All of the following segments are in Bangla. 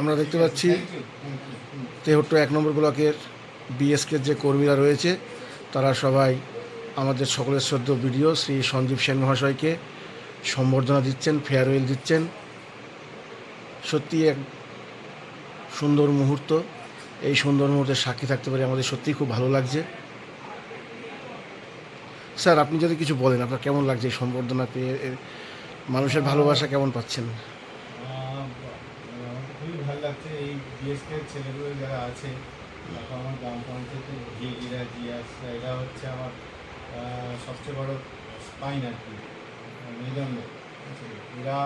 আমরা দেখতে পাচ্ছি তেহট্ট 1 নম্বর ব্লকের বিএসকের যে কর্মীরা রয়েছে তারা সবাই আমাদের সকলের শ্রদ্ধেয় বিডিও শ্রী সঞ্জীব সেন মহাশয়কে সম্বর্ধনা দিচ্ছেন, ফেয়ারওয়েল দিচ্ছেন। সত্যি এক সুন্দর মুহূর্ত। এই সুন্দর মুহূর্তের সাক্ষী থাকতে পারে আমাদের সত্যিই খুব ভালো লাগছে। স্যার, আপনি যদি কিছু বলেন, আপনার কেমন লাগছে এই সম্বর্ধনা পেয়ে? মানুষের ভালোবাসা কেমন পাচ্ছেন? আমার খুবই ভালো লাগছে। এই বিএসকে ছেলেগুলো যারা আছে, তারপর আমার গ্রাম পঞ্চায়েতের জিয়াস, এরা হচ্ছে আমার সবচেয়ে বড় স্পাইন আর কি, মেরুদণ্ড। এরা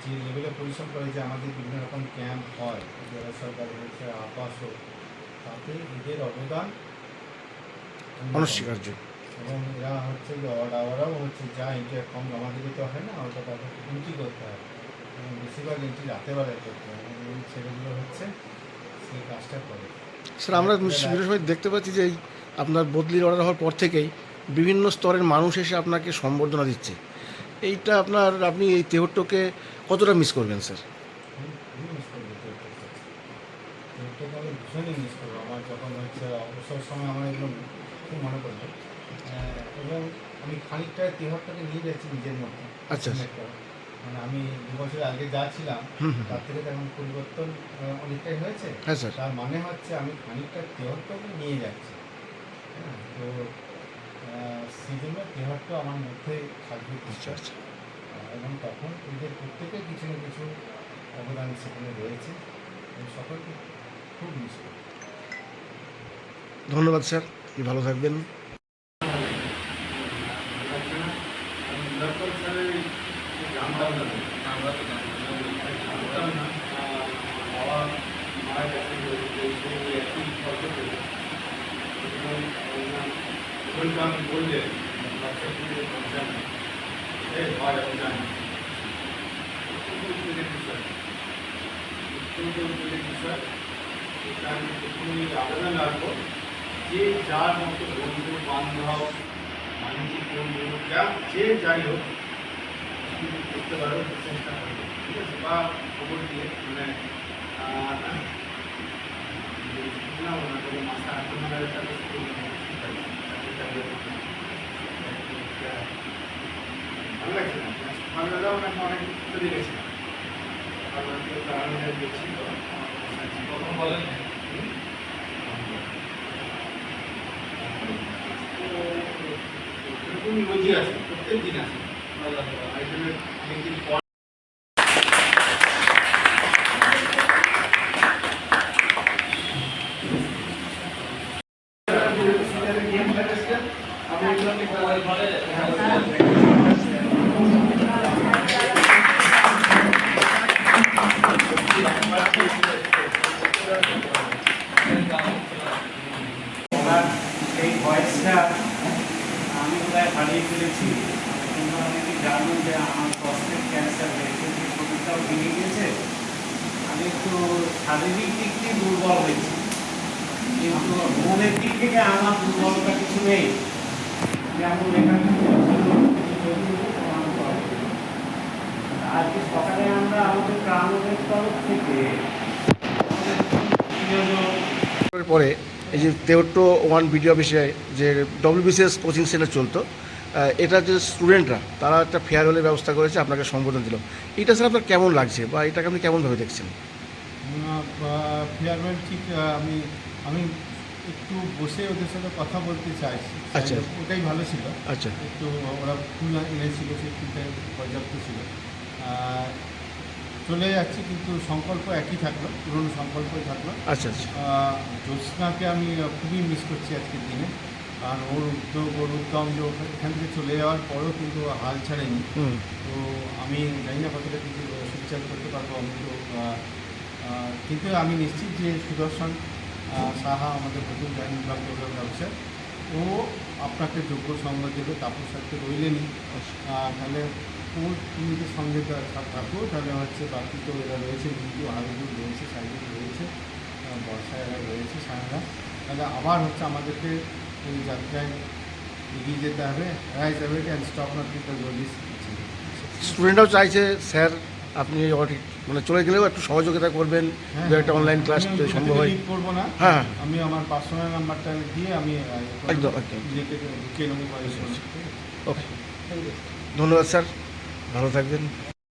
যে লেভেলে পরিশ্রম করে, যে আমাদের বিভিন্ন রকম ক্যাম্প হয়, যারা সরকার হচ্ছে আবাস হোক, তাতে এদের অবদান অনস্বীকার্য। এবং এরা হচ্ছে ওরাও হচ্ছে যা এন্ট্রি কম জমা দিতে তো হয় না, ওটা তাদের এন্ট্রি করতে হয়, এবং বেশিরভাগ এন্ট্রি রাতেবেলায় করতে হয়, এবং এই ছেলেগুলো হচ্ছে সেই কাজটা করে। স্যার, আমরা বিশেষভাবে দেখতে পাচ্ছি যে এই আপনার বদলির অর্ডার হওয়ার পর থেকেই বিভিন্ন স্তরের মানুষ এসে আপনাকে সম্বর্ধনা দিচ্ছে। এইটা আপনি এই তেহট্টকে কতটা মিস করবেন স্যার? মিস করবো তেহট্টকে আমি ভীষণই মিস করবো। আমার যখন হচ্ছে অবসর সময় আমার এগুলো খুব মনে পড়বে, এবং আমি খানিকটা তেহট্টকে নিয়ে যাচ্ছি নিজের মধ্যে। আচ্ছা। মানে আমি 2 বছর আগে যা ছিলাম তার থেকে তেমন পরিবর্তন অনেকটাই হয়েছে। হ্যাঁ স্যার। তার মানে হচ্ছে আমি খানিকটা তেহট্টকে নিয়ে যাচ্ছি। হ্যাঁ, তো সেই জন্য তেহট্ট আমার মধ্যে থাকবে। আচ্ছা আচ্ছা। এবং তখন এদের প্রত্যেকের কিছু না কিছু অবদান সেখানে রয়েছে, এবং সকলকে খুব মিস করি। ধন্যবাদ স্যার, ভালো থাকবেন। আবেদন রাখবো যে যার মতো বন্ধু বান্ধব বাণিজ্যিক বন্ধু যে যাই হোক করতে পারো, চেষ্টা করবে, ঠিক আছে? বা খবর দিয়ে মানে মাসে 8,000 টাকা ভালো লাগছে না, ভালো লাগাও না, অনেক চলে গেছে গেছি। কখন বলেন রোজই আছে, প্রত্যেক দিন আছে। অনেকদিন পর এই ভয়েসটা আমি বোধহয় হারিয়ে ফেলেছি। তোমরা অনেকে জানো যে আমার প্রস্টেট ক্যান্সার হয়েছে, সেই শরীরটাও ভেঙে গেছে। আমি একটু শারীরিক দিক দিয়ে দুর্বল হয়েছি, কিন্তু মনের দিক থেকে আমার দুর্বলতা কিছু নেই। যেমন এখানে আজকে সকালে আমরা আমাদের প্রাণের তরফ থেকে পরে এই যে তেহট্ট 1 বিডিও অফিসে যে WBCS কোচিং সেন্টার চলতো, এটা যে স্টুডেন্টরা তারা একটা ফেয়ারওয়েলের ব্যবস্থা করেছে, আপনাকে সম্বোধন দিল। এটা স্যার আপনার কেমন লাগছে, বা এটাকে আপনি কেমনভাবে দেখছেন? ফেয়ারওয়েল ঠিক আমি আমি একটু বসে ওদের সাথে কথা বলতে চাই। আচ্ছা। ওটাই ভালো ছিল। আচ্ছা। একটু ওরা ফুল এনেছিল, সেই ফুলটা পর্যাপ্ত ছিল। চলে যাচ্ছি, কিন্তু সংকল্প একই থাকলো, পুরনো সংকল্পই থাকলো। আচ্ছা আচ্ছা। জ্যোৎস্নাকে আমি খুবই মিস করছি আজকের দিনে, কারণ ওর উদ্যোগ, ওর উদ্যম যে এখান থেকে চলে যাওয়ার পরও কিন্তু হাল ছাড়েনি। তো আমি জানি না কতটা কিছু সুবিচার করতে পারবো আমি, তো কিন্তু আমি নিশ্চিত যে সুদর্শন সাহা, আমাদের নতুন জয়েন্ট ব্লক প্রোগ্রাম ব্যবসায়, ও আপনাকে যোগ্য সঙ্গ দেবে। তাপস সাথে রইলেনি, তাহলে ওর নিজের সঙ্গে থাকবো, তাহলে হচ্ছে বাকি তো এরা রয়েছে, কিন্তু হাবিবুল রয়েছে, সাইদুল রয়েছে, বর্ষা এরা রয়েছে, সায়রা, তাহলে আবার হচ্ছে আমাদেরকে এই যাত্রায় এগিয়ে যেতে হবে। Rise awake and stop not পিপল রোডিস। স্টুডেন্টরাও চাইছে স্যার আপনি অডিট মানে চলে গেলেও একটু সহযোগিতা করবেন, হ্যাঁ, দু একটা অনলাইন ক্লাস আমি যদি সম্ভব হয়। লিক করবো না। হ্যাঁ। আমি আমার পার্সোনাল নাম্বারটা দিয়ে আমি একদম, একদম। নিজেকে ঢুকিয়ে নেবো বা ওকে, ধন্যবাদ স্যার, ভালো থাকবেন।